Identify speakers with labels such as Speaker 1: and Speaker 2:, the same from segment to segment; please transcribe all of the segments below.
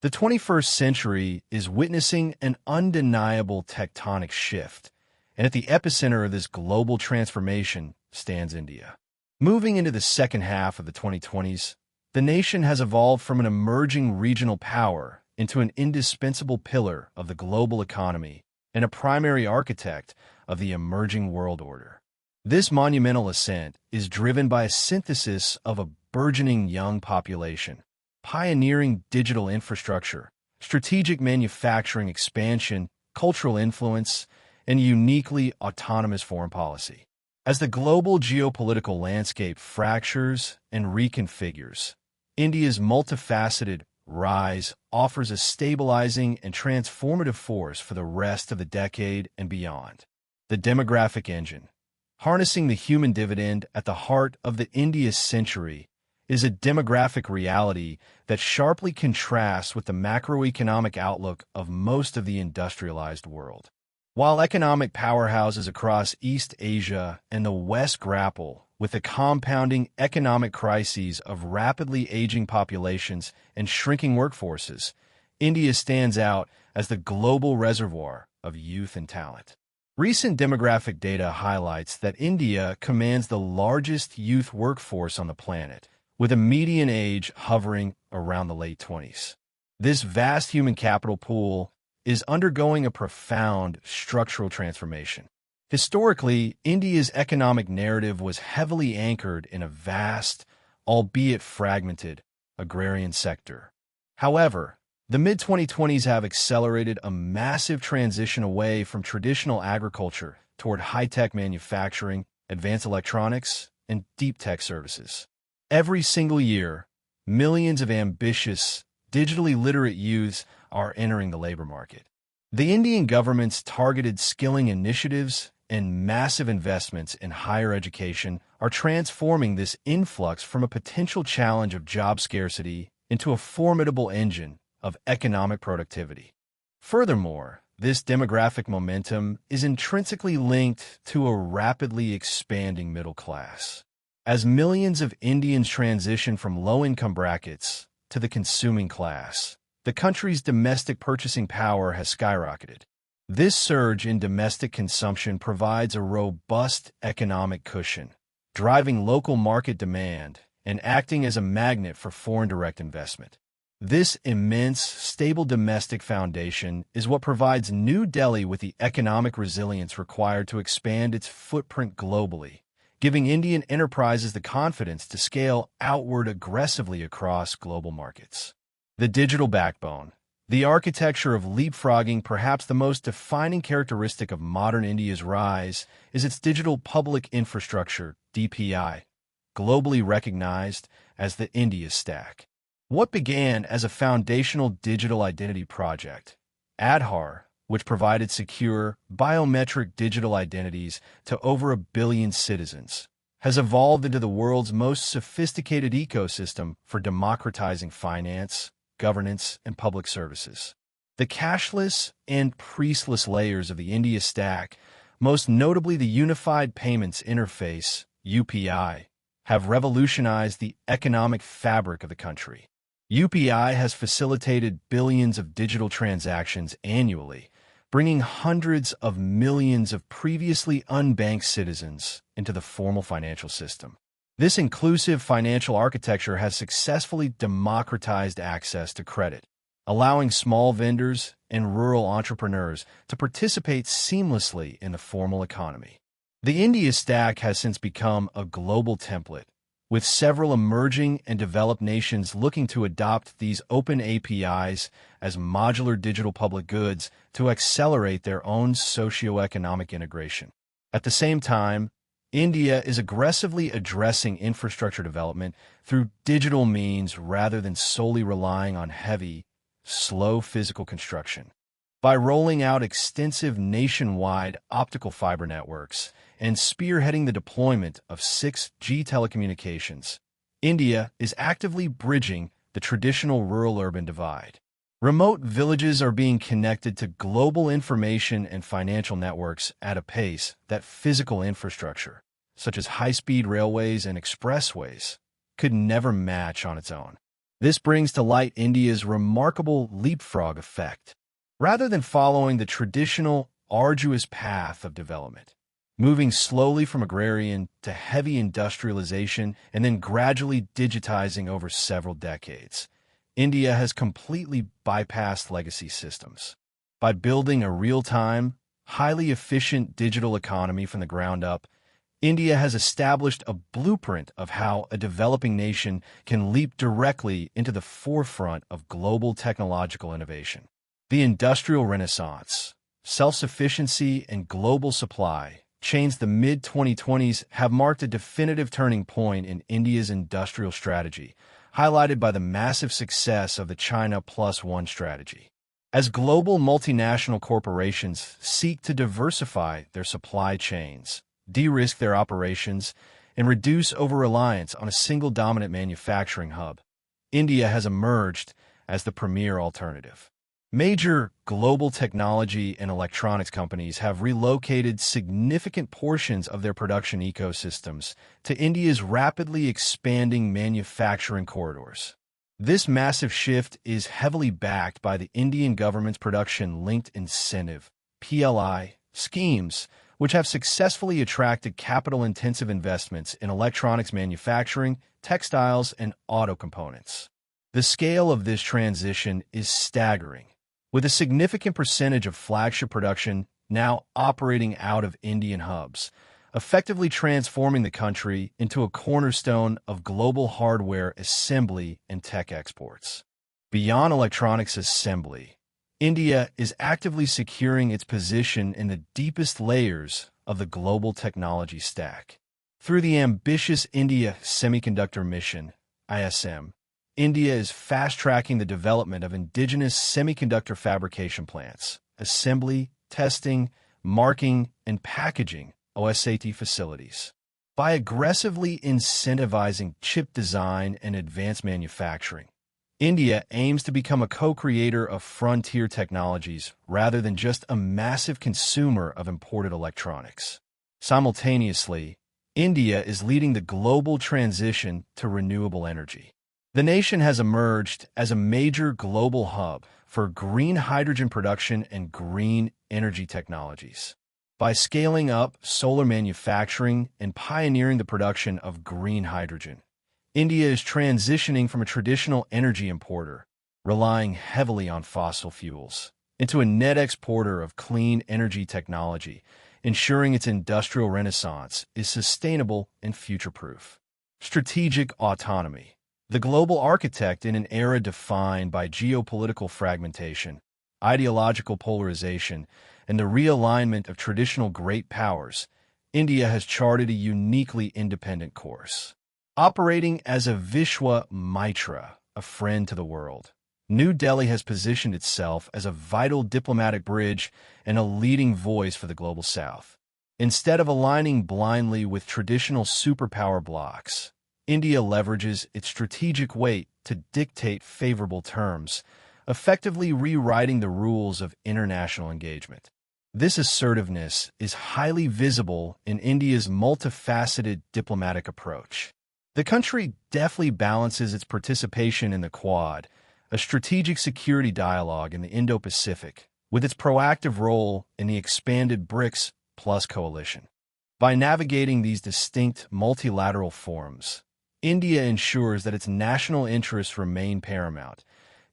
Speaker 1: The 21st century is witnessing an undeniable tectonic shift, and at the epicenter of this global transformation stands India. Moving into the second half of the 2020s, the nation has evolved from an emerging regional power into an indispensable pillar of the global economy and a primary architect of the emerging world order. This monumental ascent is driven by a synthesis of a burgeoning young population, pioneering digital infrastructure, strategic manufacturing expansion, cultural influence, and uniquely autonomous foreign policy. As the global geopolitical landscape fractures and reconfigures, India's multifaceted rise offers a stabilizing and transformative force for the rest of the decade and beyond. The demographic engine, harnessing the human dividend at the heart of the India's century, is a demographic reality that sharply contrasts with the macroeconomic outlook of most of the industrialized world. While economic powerhouses across East Asia and the West grapple with the compounding economic crises of rapidly aging populations and shrinking workforces, India stands out as the global reservoir of youth and talent. Recent demographic data highlights that India commands the largest youth workforce on the planet, with a median age hovering around the late 20s. This vast human capital pool is undergoing a profound structural transformation. Historically, India's economic narrative was heavily anchored in a vast, albeit fragmented, agrarian sector. However, the mid-2020s have accelerated a massive transition away from traditional agriculture toward high-tech manufacturing, advanced electronics, and deep tech services. Every single year, millions of ambitious, digitally literate youths are entering the labor market. The Indian government's targeted skilling initiatives and massive investments in higher education are transforming this influx from a potential challenge of job scarcity into a formidable engine of economic productivity. Furthermore, this demographic momentum is intrinsically linked to a rapidly expanding middle class. As millions of Indians transition from low-income brackets to the consuming class, the country's domestic purchasing power has skyrocketed. This surge in domestic consumption provides a robust economic cushion, driving local market demand and acting as a magnet for foreign direct investment. This immense, stable domestic foundation is what provides New Delhi with the economic resilience required to expand its footprint globally, giving Indian enterprises the confidence to scale outward aggressively across global markets. The digital backbone, the architecture of leapfrogging, perhaps the most defining characteristic of modern India's rise, is its digital public infrastructure, DPI, globally recognized as the India Stack. What began as a foundational digital identity project, Aadhaar, which provided secure, biometric digital identities to over 1 billion citizens, has evolved into the world's most sophisticated ecosystem for democratizing finance, governance, and public services. The cashless and priestless layers of the India Stack, most notably the Unified Payments Interface, UPI, have revolutionized the economic fabric of the country. UPI has facilitated billions of digital transactions annually, bringing hundreds of millions of previously unbanked citizens into the formal financial system. This inclusive financial architecture has successfully democratized access to credit, allowing small vendors and rural entrepreneurs to participate seamlessly in the formal economy. The India Stack has since become a global template, with several emerging and developed nations looking to adopt these open APIs as modular digital public goods to accelerate their own socio-economic integration. At the same time, India is aggressively addressing infrastructure development through digital means rather than solely relying on heavy, slow physical construction. By rolling out extensive nationwide optical fiber networks and spearheading the deployment of 6G telecommunications, India is actively bridging the traditional rural-urban divide. Remote villages are being connected to global information and financial networks at a pace that physical infrastructure, such as high-speed railways and expressways, could never match on its own. This brings to light India's remarkable leapfrog effect. Rather than following the traditional, arduous path of development, moving slowly from agrarian to heavy industrialization and then gradually digitizing over several decades, India has completely bypassed legacy systems. By building a real-time, highly efficient digital economy from the ground up, India has established a blueprint of how a developing nation can leap directly into the forefront of global technological innovation. The Industrial Renaissance, self-sufficiency, and global supply chains the mid-2020s have marked a definitive turning point in India's industrial strategy, highlighted by the massive success of the China Plus One strategy. As global multinational corporations seek to diversify their supply chains, de-risk their operations, and reduce over-reliance on a single dominant manufacturing hub, India has emerged as the premier alternative. Major global technology and electronics companies have relocated significant portions of their production ecosystems to India's rapidly expanding manufacturing corridors. This massive shift is heavily backed by the Indian government's production-linked incentive (PLI) schemes, which have successfully attracted capital-intensive investments in electronics manufacturing, textiles, and auto components. The scale of this transition is staggering, with a significant percentage of flagship production now operating out of Indian hubs, effectively transforming the country into a cornerstone of global hardware assembly and tech exports. Beyond electronics assembly, India is actively securing its position in the deepest layers of the global technology stack. Through the ambitious India Semiconductor Mission, ISM, India is fast-tracking the development of indigenous semiconductor fabrication plants, assembly, testing, marking, and packaging (OSAT) facilities. By aggressively incentivizing chip design and advanced manufacturing, India aims to become a co-creator of frontier technologies rather than just a massive consumer of imported electronics. Simultaneously, India is leading the global transition to renewable energy. The nation has emerged as a major global hub for green hydrogen production and green energy technologies. By scaling up solar manufacturing and pioneering the production of green hydrogen, India is transitioning from a traditional energy importer, relying heavily on fossil fuels, into a net exporter of clean energy technology, ensuring its industrial renaissance is sustainable and future-proof. Strategic autonomy. The global architect in an era defined by geopolitical fragmentation, ideological polarization, and the realignment of traditional great powers, India has charted a uniquely independent course. Operating as a Vishwa Mitra, a friend to the world, New Delhi has positioned itself as a vital diplomatic bridge and a leading voice for the global South. Instead of aligning blindly with traditional superpower blocs, India leverages its strategic weight to dictate favorable terms, effectively rewriting the rules of international engagement. This assertiveness is highly visible in India's multifaceted diplomatic approach. The country deftly balances its participation in the Quad, a strategic security dialogue in the Indo-Pacific, with its proactive role in the expanded BRICS Plus coalition. By navigating these distinct multilateral forums, India ensures that its national interests remain paramount,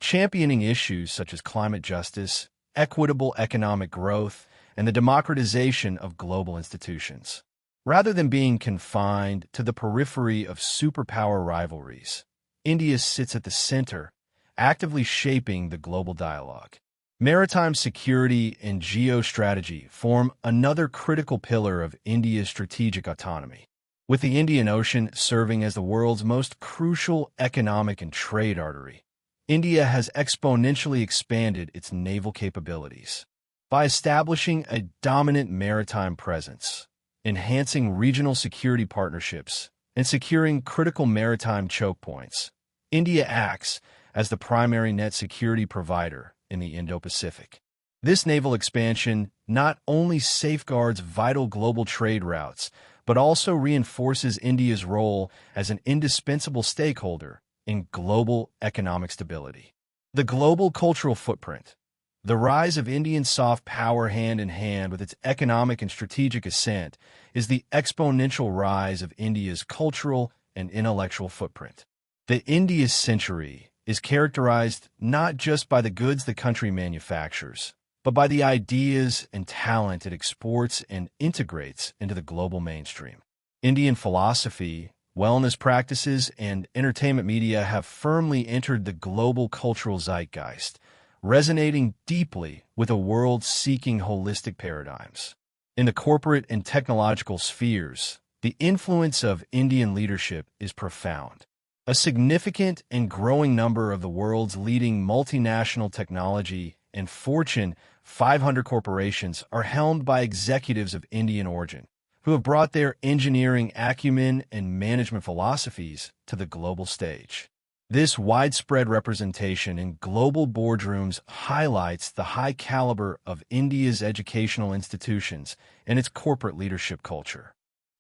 Speaker 1: championing issues such as climate justice, equitable economic growth, and the democratization of global institutions. Rather than being confined to the periphery of superpower rivalries, India sits at the center, actively shaping the global dialogue. Maritime security and geostrategy form another critical pillar of India's strategic autonomy. With the Indian Ocean serving as the world's most crucial economic and trade artery, India has exponentially expanded its naval capabilities. By establishing a dominant maritime presence, enhancing regional security partnerships, and securing critical maritime choke points, India acts as the primary net security provider in the Indo-Pacific. This naval expansion not only safeguards vital global trade routes, but also reinforces India's role as an indispensable stakeholder in global economic stability. The global cultural footprint. The rise of Indian soft power hand in hand with its economic and strategic ascent is the exponential rise of India's cultural and intellectual footprint. The India's century is characterized not just by the goods the country manufactures, but by the ideas and talent it exports and integrates into the global mainstream. Indian philosophy, wellness practices, and entertainment media have firmly entered the global cultural zeitgeist, resonating deeply with a world seeking holistic paradigms. In the corporate and technological spheres, the influence of Indian leadership is profound. A significant and growing number of the world's leading multinational technology and Fortune 500 corporations are helmed by executives of Indian origin, who have brought their engineering acumen and management philosophies to the global stage. This widespread representation in global boardrooms highlights the high caliber of India's educational institutions and its corporate leadership culture.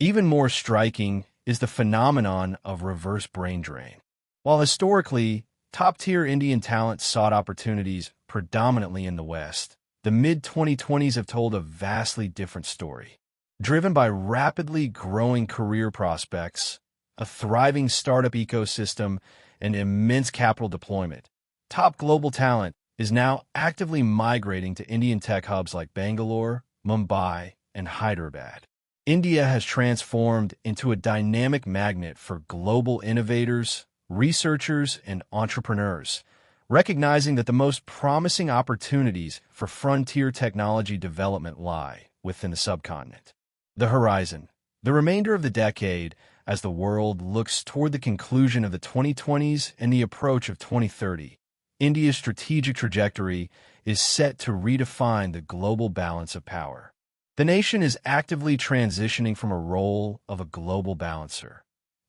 Speaker 1: Even more striking is the phenomenon of reverse brain drain. While historically, top-tier Indian talent sought opportunities predominantly in the West, the mid-2020s have told a vastly different story. Driven by rapidly growing career prospects, a thriving startup ecosystem, and immense capital deployment, top global talent is now actively migrating to Indian tech hubs like Bangalore, Mumbai, and Hyderabad. India has transformed into a dynamic magnet for global innovators, researchers, and entrepreneurs, recognizing that the most promising opportunities for frontier technology development lie within the subcontinent. The horizon. The remainder of the decade, as the world looks toward the conclusion of the 2020s and the approach of 2030, India's strategic trajectory is set to redefine the global balance of power. The nation is actively transitioning from a role of a global balancer,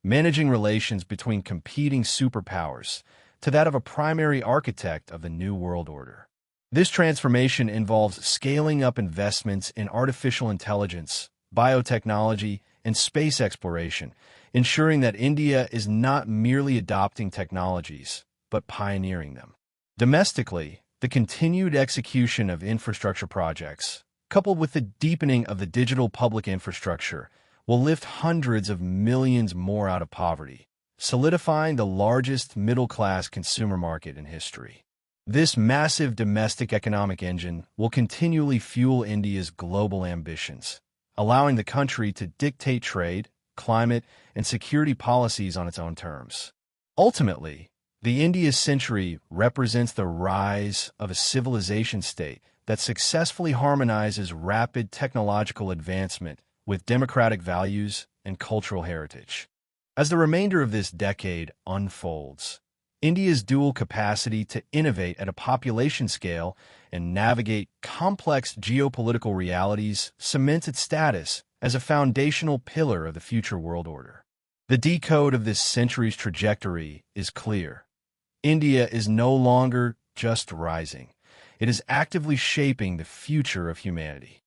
Speaker 1: managing relations between competing superpowers, to that of a primary architect of the new world order. This transformation involves scaling up investments in artificial intelligence, biotechnology, and space exploration, ensuring that India is not merely adopting technologies, but pioneering them. Domestically, the continued execution of infrastructure projects, coupled with the deepening of the digital public infrastructure, will lift hundreds of millions more out of poverty, solidifying the largest middle-class consumer market in history. This massive domestic economic engine will continually fuel India's global ambitions, allowing the country to dictate trade, climate, and security policies on its own terms. Ultimately, the India's century represents the rise of a civilization state that successfully harmonizes rapid technological advancement with democratic values and cultural heritage. As the remainder of this decade unfolds, India's dual capacity to innovate at a population scale and navigate complex geopolitical realities cements its status as a foundational pillar of the future world order. The decode of this century's trajectory is clear. India is no longer just rising. It is actively shaping the future of humanity.